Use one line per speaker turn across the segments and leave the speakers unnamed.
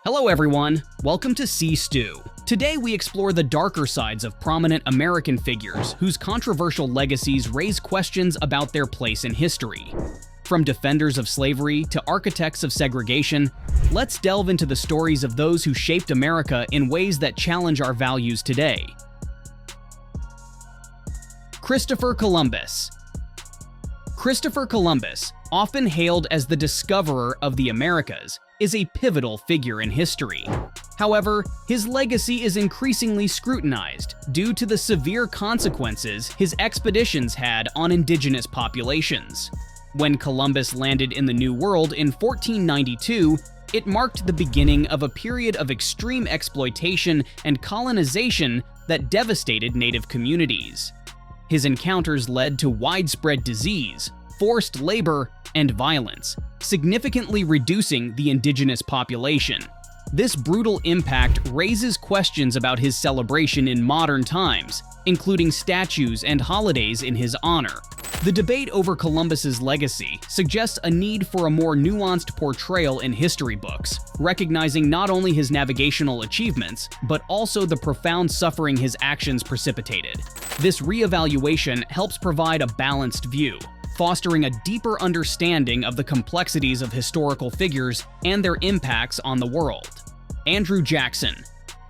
Hello everyone, welcome to C Stew. Today we explore the darker sides of prominent American figures whose controversial legacies raise questions about their place in history. From defenders of slavery to architects of segregation, let's delve into the stories of those who shaped America in ways that challenge our values today. Christopher Columbus. Christopher Columbus, often hailed as the discoverer of the Americas, is a pivotal figure in history. However, his legacy is increasingly scrutinized due to the severe consequences his expeditions had on indigenous populations. When Columbus landed in the New World in 1492, it marked the beginning of a period of extreme exploitation and colonization that devastated native communities. His encounters led to widespread disease, forced labor, and violence, significantly reducing the indigenous population. This brutal impact raises questions about his celebration in modern times, including statues and holidays in his honor. The debate over Columbus's legacy suggests a need for a more nuanced portrayal in history books, recognizing not only his navigational achievements, but also the profound suffering his actions precipitated. This reevaluation helps provide a balanced view, fostering a deeper understanding of the complexities of historical figures and their impacts on the world. Andrew Jackson.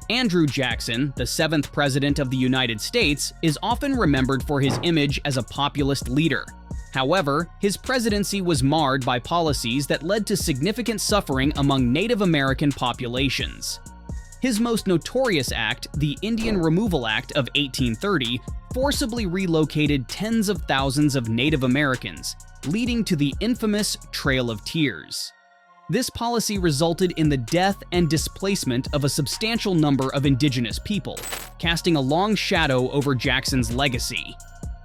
Andrew Jackson, the 7th President of the United States, is often remembered for his image as a populist leader. However, his presidency was marred by policies that led to significant suffering among Native American populations. His most notorious act, the Indian Removal Act of 1830, forcibly relocated tens of thousands of Native Americans, leading to the infamous Trail of Tears. This policy resulted in the death and displacement of a substantial number of indigenous people, casting a long shadow over Jackson's legacy.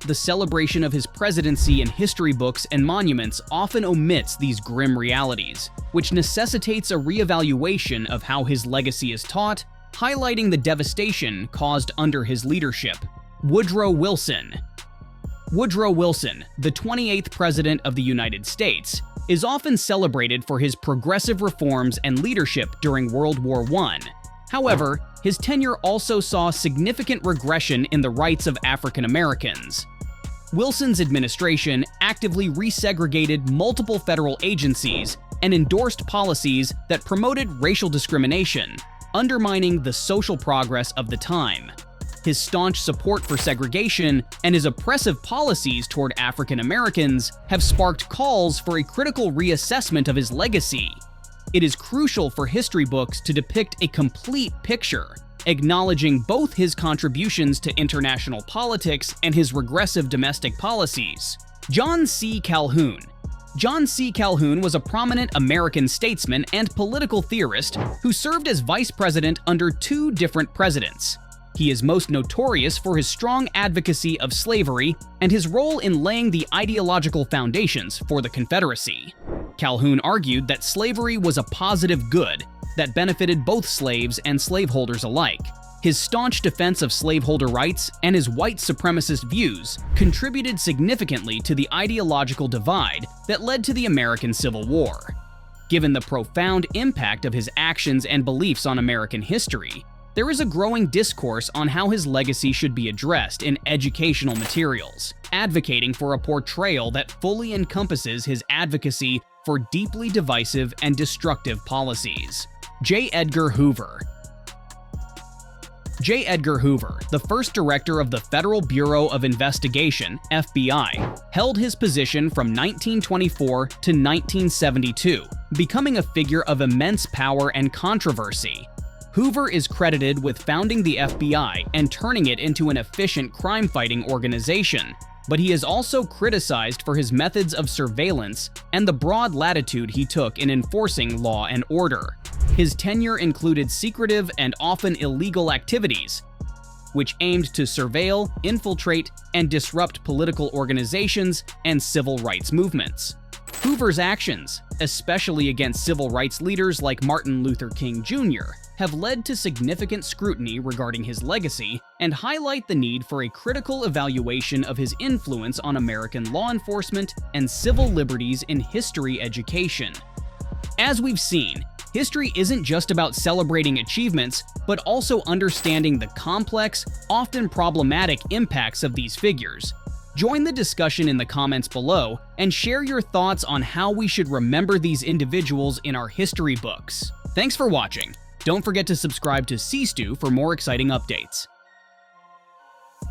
The celebration of his presidency in history books and monuments often omits these grim realities, which necessitates a reevaluation of how his legacy is taught, highlighting the devastation caused under his leadership. Woodrow Wilson. Woodrow Wilson, the 28th President of the United States, is often celebrated for his progressive reforms and leadership during World War I. However, his tenure also saw significant regression in the rights of African Americans. Wilson's administration actively resegregated multiple federal agencies and endorsed policies that promoted racial discrimination, undermining the social progress of the time. His staunch support for segregation and his oppressive policies toward African Americans have sparked calls for a critical reassessment of his legacy. It is crucial for history books to depict a complete picture, acknowledging both his contributions to international politics and his regressive domestic policies. John C. Calhoun. John C. Calhoun was a prominent American statesman and political theorist who served as vice president under two different presidents. He is most notorious for his strong advocacy of slavery and his role in laying the ideological foundations for the Confederacy. Calhoun argued that slavery was a positive good that benefited both slaves and slaveholders alike. His staunch defense of slaveholder rights and his white supremacist views contributed significantly to the ideological divide that led to the American Civil War. Given the profound impact of his actions and beliefs on American history, there is a growing discourse on how his legacy should be addressed in educational materials, advocating for a portrayal that fully encompasses his advocacy for deeply divisive and destructive policies. J. Edgar Hoover. J. Edgar Hoover, the first director of the Federal Bureau of Investigation, FBI, held his position from 1924 to 1972, becoming a figure of immense power and controversy. Hoover is credited with founding the FBI and turning it into an efficient crime-fighting organization, but he is also criticized for his methods of surveillance and the broad latitude he took in enforcing law and order. His tenure included secretive and often illegal activities, which aimed to surveil, infiltrate, and disrupt political organizations and civil rights movements. Hoover's actions, especially against civil rights leaders like Martin Luther King Jr., have led to significant scrutiny regarding his legacy and highlight the need for a critical evaluation of his influence on American law enforcement and civil liberties in history education. As we've seen, History isn't just about celebrating achievements, but also understanding the complex, often problematic impacts of these figures. Join the discussion in the comments below and share your thoughts on how we should remember these individuals in our history books. Thanks for watching. Don't forget to subscribe to C-Stu for more exciting updates.